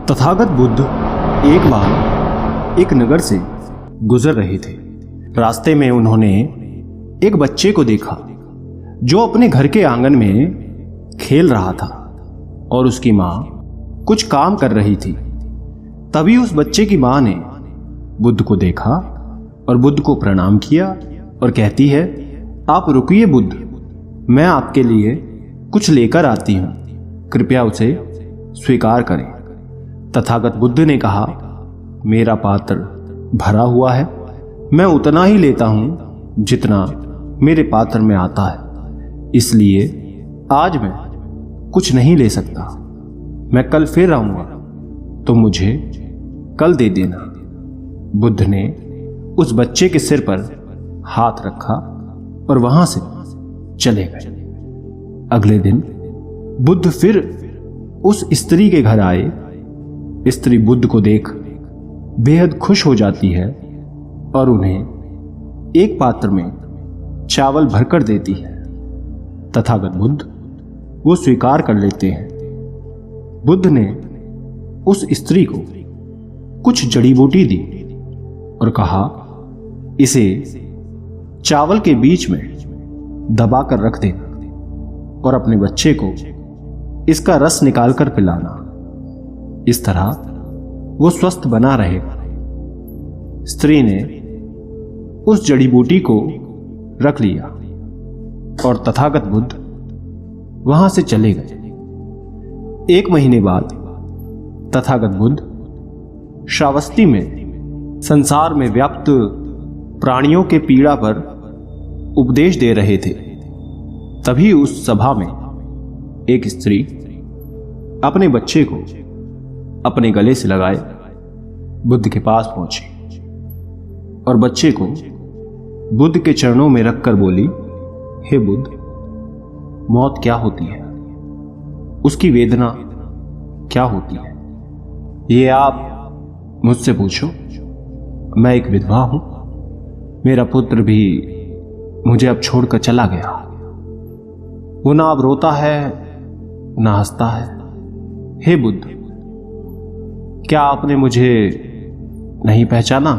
तथागत बुद्ध एक बार एक नगर से गुजर रहे थे। रास्ते में उन्होंने एक बच्चे को देखा जो अपने घर के आंगन में खेल रहा था और उसकी माँ कुछ काम कर रही थी। तभी उस बच्चे की माँ ने बुद्ध को देखा और बुद्ध को प्रणाम किया और कहती है, आप रुकिए बुद्ध, मैं आपके लिए कुछ लेकर आती हूं, कृपया उसे स्वीकार करें। तथागत बुद्ध ने कहा, मेरा पात्र भरा हुआ है, मैं उतना ही लेता हूं जितना मेरे पात्र में आता है, इसलिए आज मैं कुछ नहीं ले सकता। मैं कल फिर आऊंगा, तो मुझे कल दे देना। बुद्ध ने उस बच्चे के सिर पर हाथ रखा और वहां से चले गए। अगले दिन बुद्ध फिर उस स्त्री के घर आए। स्त्री बुद्ध को देख बेहद खुश हो जाती है और उन्हें एक पात्र में चावल भरकर देती है। तथागत बुद्ध वो स्वीकार कर लेते हैं। बुद्ध ने उस स्त्री को कुछ जड़ी बूटी दी और कहा, इसे चावल के बीच में दबाकर रख देना और अपने बच्चे को इसका रस निकालकर पिलाना। इस तरह वो स्वस्थ बना रहेगा। स्त्री ने उस जड़ी बूटी को रख लिया और तथागत बुद्ध वहां से चले गए। एक महीने बाद तथागत बुद्ध श्रावस्ती में संसार में व्याप्त प्राणियों के पीड़ा पर उपदेश दे रहे थे। तभी उस सभा में एक स्त्री अपने बच्चे को अपने गले से लगाए बुद्ध के पास पहुंची और बच्चे को बुद्ध के चरणों में रखकर बोली, हे बुद्ध, मौत क्या होती है? उसकी वेदना क्या होती है? ये आप मुझसे पूछो। मैं एक विधवा हूं, मेरा पुत्र भी मुझे अब छोड़कर चला गया। वो ना अब रोता है ना हंसता है। हे बुद्ध, क्या आपने मुझे नहीं पहचाना?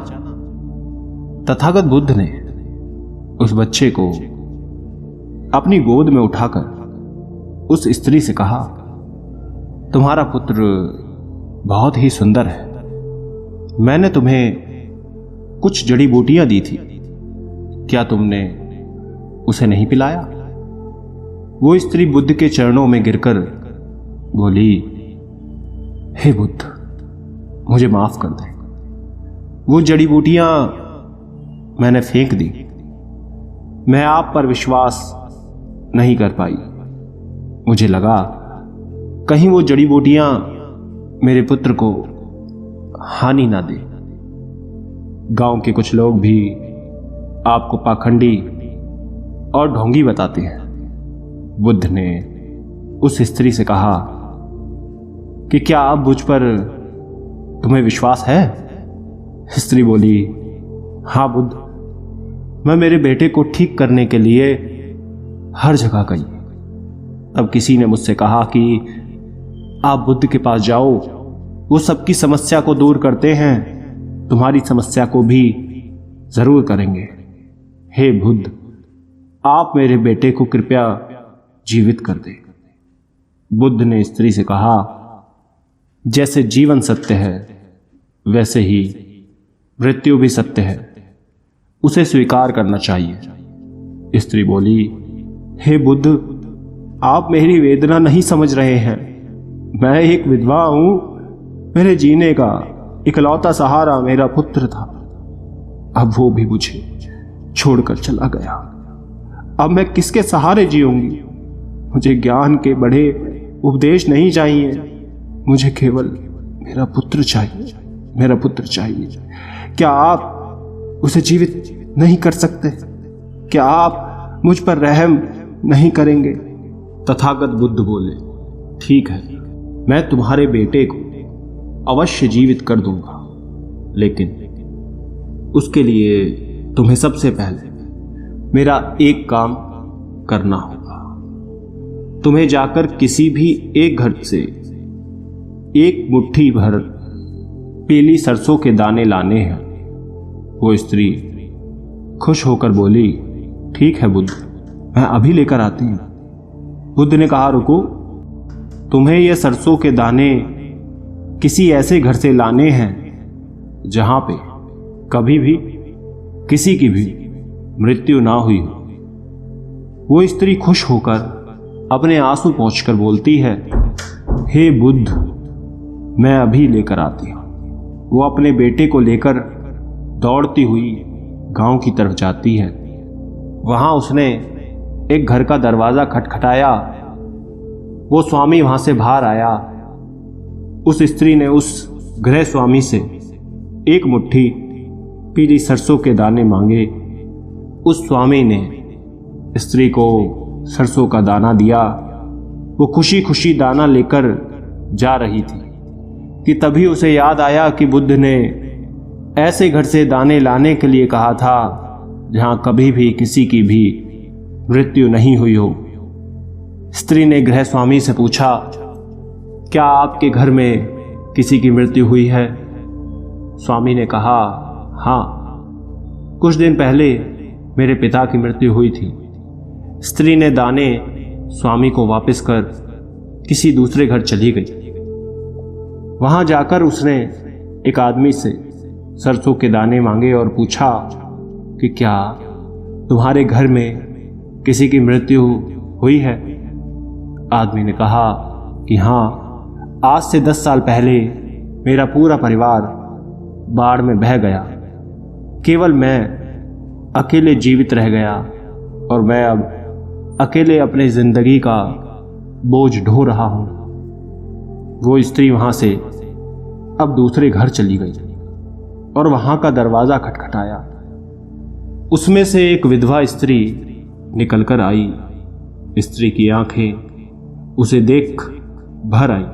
तथागत बुद्ध ने उस बच्चे को अपनी गोद में उठाकर उस स्त्री से कहा, तुम्हारा पुत्र बहुत ही सुंदर है। मैंने तुम्हें कुछ जड़ी बूटियां दी थी, क्या तुमने उसे नहीं पिलाया? वो स्त्री बुद्ध के चरणों में गिरकर बोली, हे बुद्ध, मुझे माफ कर दे। वो जड़ी बूटियां मैंने फेंक दी। मैं आप पर विश्वास नहीं कर पाई। मुझे लगा कहीं वो जड़ी बूटियां मेरे पुत्र को हानि ना दे। गांव के कुछ लोग भी आपको पाखंडी और ढोंगी बताते हैं। बुद्ध ने उस स्त्री से कहा कि क्या अब मुझ पर तुम्हें विश्वास है? स्त्री बोली, हां बुद्ध, मैं मेरे बेटे को ठीक करने के लिए हर जगह गई। तब किसी ने मुझसे कहा कि आप बुद्ध के पास जाओ, वो सबकी समस्या को दूर करते हैं, तुम्हारी समस्या को भी जरूर करेंगे। हे बुद्ध, आप मेरे बेटे को कृपया जीवित कर दे। बुद्ध ने स्त्री से कहा, जैसे जीवन सत्य है वैसे ही मृत्यु भी सत्य है, उसे स्वीकार करना चाहिए। स्त्री बोली, हे बुद्ध, आप मेरी वेदना नहीं समझ रहे हैं। मैं एक विधवा हूं, मेरे जीने का इकलौता सहारा मेरा पुत्र था। अब वो भी मुझे छोड़कर चला गया। अब मैं किसके सहारे जीऊंगी? मुझे ज्ञान के बड़े उपदेश नहीं चाहिए, मुझे केवल मेरा पुत्र चाहिए, मेरा पुत्र चाहिए। क्या आप उसे जीवित नहीं कर सकते? क्या आप मुझ पर रहम नहीं करेंगे? तथागत बुद्ध बोले, ठीक है, मैं तुम्हारे बेटे को अवश्य जीवित कर दूंगा, लेकिन उसके लिए तुम्हें सबसे पहले मेरा एक काम करना होगा। तुम्हें जाकर किसी भी एक घर से एक मुट्ठी भर पीली सरसों के दाने लाने हैं। वो स्त्री खुश होकर बोली, ठीक है बुद्ध, मैं अभी लेकर आती हूं। बुद्ध ने कहा, रुको, तुम्हें ये सरसों के दाने किसी ऐसे घर से लाने हैं जहां पे कभी भी किसी की भी मृत्यु ना हुई हो। वो स्त्री खुश होकर अपने आंसू पोंछकर बोलती है, हे बुद्ध, मैं अभी लेकर आती हूं। वो अपने बेटे को लेकर दौड़ती हुई गांव की तरफ जाती है। वहां उसने एक घर का दरवाजा खटखटाया। वो स्वामी वहां से बाहर आया। उस स्त्री ने उस गृह स्वामी से एक मुट्ठी पीली सरसों के दाने मांगे। उस स्वामी ने स्त्री को सरसों का दाना दिया। वो खुशी खुशी दाना लेकर जा रही थी कि तभी उसे याद आया कि बुद्ध ने ऐसे घर से दाने लाने के लिए कहा था जहां कभी भी किसी की भी मृत्यु नहीं हुई हो। स्त्री ने गृह स्वामी से पूछा, क्या आपके घर में किसी की मृत्यु हुई है? स्वामी ने कहा, हाँ, कुछ दिन पहले मेरे पिता की मृत्यु हुई थी। स्त्री ने दाने स्वामी को वापस कर किसी दूसरे घर चली गई। वहां जाकर उसने एक आदमी से सरसों के दाने मांगे और पूछा कि क्या तुम्हारे घर में किसी की मृत्यु हुई है? आदमी ने कहा कि हाँ, आज से 10 साल पहले मेरा पूरा परिवार बाढ़ में बह गया। केवल मैं अकेले जीवित रह गया और मैं अब अकेले अपनी जिंदगी का बोझ ढो रहा हूं। वो स्त्री वहां से अब दूसरे घर चली गई और वहां का दरवाजा खटखटाया। उसमें से एक विधवा स्त्री निकलकर आई। स्त्री की आंखें उसे देख भर आई।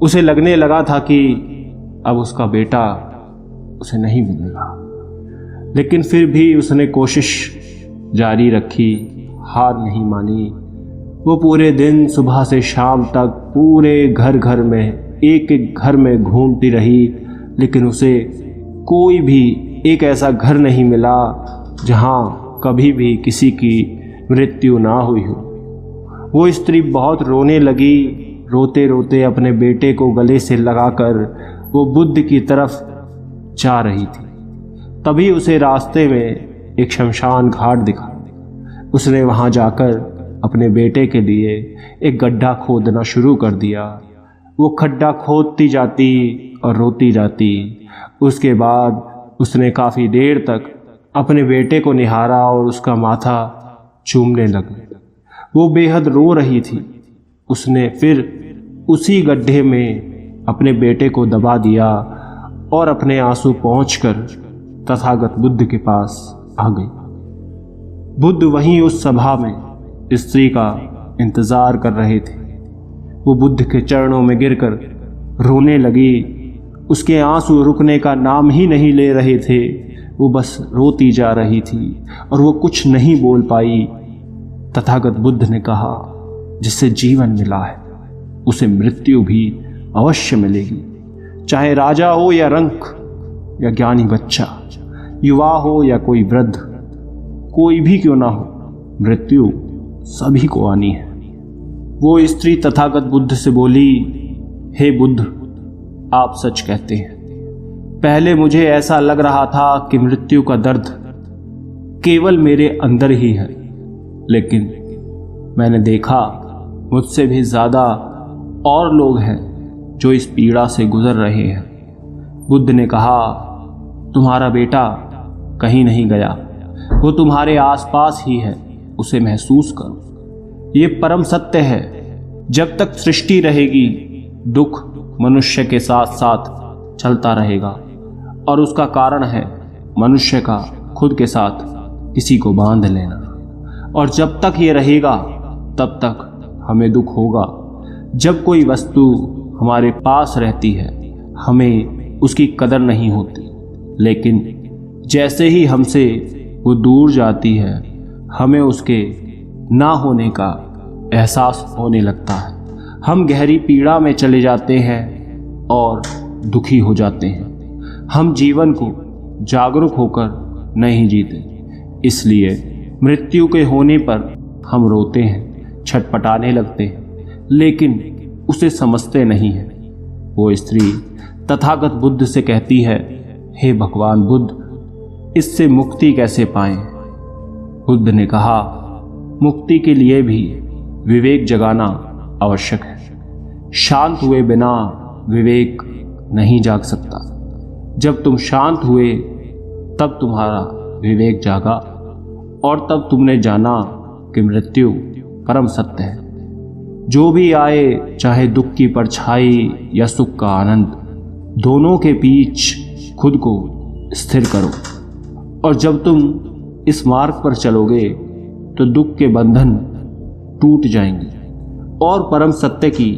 उसे लगने लगा था कि अब उसका बेटा उसे नहीं मिलेगा, लेकिन फिर भी उसने कोशिश जारी रखी, हार नहीं मानी। वो पूरे दिन सुबह से शाम तक पूरे घर घर में एक एक घर में घूमती रही, लेकिन उसे कोई भी एक ऐसा घर नहीं मिला जहां कभी भी किसी की मृत्यु ना हुई हो। वो स्त्री बहुत रोने लगी। रोते रोते अपने बेटे को गले से लगाकर वो बुद्ध की तरफ जा रही थी। तभी उसे रास्ते में एक शमशान घाट दिखा। उसने वहां जाकर अपने बेटे के लिए एक गड्ढा खोदना शुरू कर दिया। वो खड्डा खोदती जाती और रोती जाती। उसके बाद उसने काफ़ी देर तक अपने बेटे को निहारा और उसका माथा चूमने लगी। वो बेहद रो रही थी। उसने फिर उसी गड्ढे में अपने बेटे को दबा दिया और अपने आंसू पोंछकर तथागत बुद्ध के पास आ गई। बुद्ध वहीं उस सभा में स्त्री का इंतजार कर रहे थे। वो बुद्ध के चरणों में गिरकर रोने लगी। उसके आंसू रुकने का नाम ही नहीं ले रहे थे। वो बस रोती जा रही थी और वो कुछ नहीं बोल पाई। तथागत बुद्ध ने कहा, जिससे जीवन मिला है उसे मृत्यु भी अवश्य मिलेगी, चाहे राजा हो या रंक या ज्ञानी बच्चा, युवा हो या कोई वृद्ध, कोई भी क्यों ना हो, मृत्यु सभी को आनी है। वो स्त्री तथागत बुद्ध से बोली, हे बुद्ध, आप सच कहते हैं। पहले मुझे ऐसा लग रहा था कि मृत्यु का दर्द केवल मेरे अंदर ही है, लेकिन मैंने देखा मुझसे भी ज़्यादा और लोग हैं जो इस पीड़ा से गुजर रहे हैं। बुद्ध ने कहा, तुम्हारा बेटा कहीं नहीं गया, वो तुम्हारे आसपास ही है, उसे महसूस करो। ये परम सत्य है। जब तक सृष्टि रहेगी दुख मनुष्य के साथ साथ चलता रहेगा, और उसका कारण है मनुष्य का खुद के साथ किसी को बांध लेना। और जब तक ये रहेगा तब तक हमें दुख होगा। जब कोई वस्तु हमारे पास रहती है हमें उसकी कदर नहीं होती, लेकिन जैसे ही हमसे वो दूर जाती है हमें उसके ना होने का एहसास होने लगता है। हम गहरी पीड़ा में चले जाते हैं और दुखी हो जाते हैं। हम जीवन को जागरूक होकर नहीं जीते, इसलिए मृत्यु के होने पर हम रोते हैं, छटपटाने लगते हैं, लेकिन उसे समझते नहीं हैं। वो स्त्री तथागत बुद्ध से कहती है, हे भगवान बुद्ध, इससे मुक्ति कैसे पाएं? बुद्ध ने कहा, मुक्ति के लिए भी विवेक जगाना आवश्यक है। शांत हुए बिना विवेक नहीं जाग सकता। जब तुम शांत हुए तब तुम्हारा विवेक जागा और तब तुमने जाना कि मृत्यु परम सत्य है। जो भी आए, चाहे दुख की परछाई या सुख का आनंद, दोनों के बीच खुद को स्थिर करो। और जब तुम इस मार्ग पर चलोगे तो दुख के बंधन टूट जाएंगे और परम सत्य की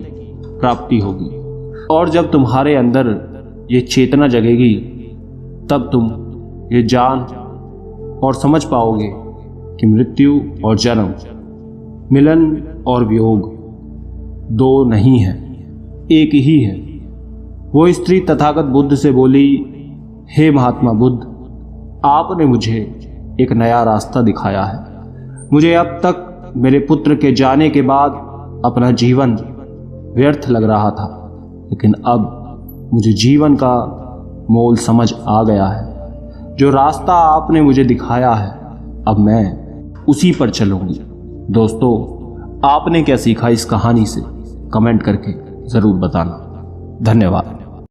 प्राप्ति होगी। और जब तुम्हारे अंदर ये चेतना जगेगी तब तुम ये जान और समझ पाओगे कि मृत्यु और जन्म, मिलन और वियोग दो नहीं है, एक ही है। वो स्त्री तथागत बुद्ध से बोली, हे महात्मा बुद्ध, आपने मुझे एक नया रास्ता दिखाया है। मुझे अब तक मेरे पुत्र के जाने के बाद अपना जीवन व्यर्थ लग रहा था, लेकिन अब मुझे जीवन का मोल समझ आ गया है। जो रास्ता आपने मुझे दिखाया है, अब मैं उसी पर चलूंगी। दोस्तों, आपने क्या सीखा इस कहानी से? कमेंट करके ज़रूर बताना। धन्यवाद।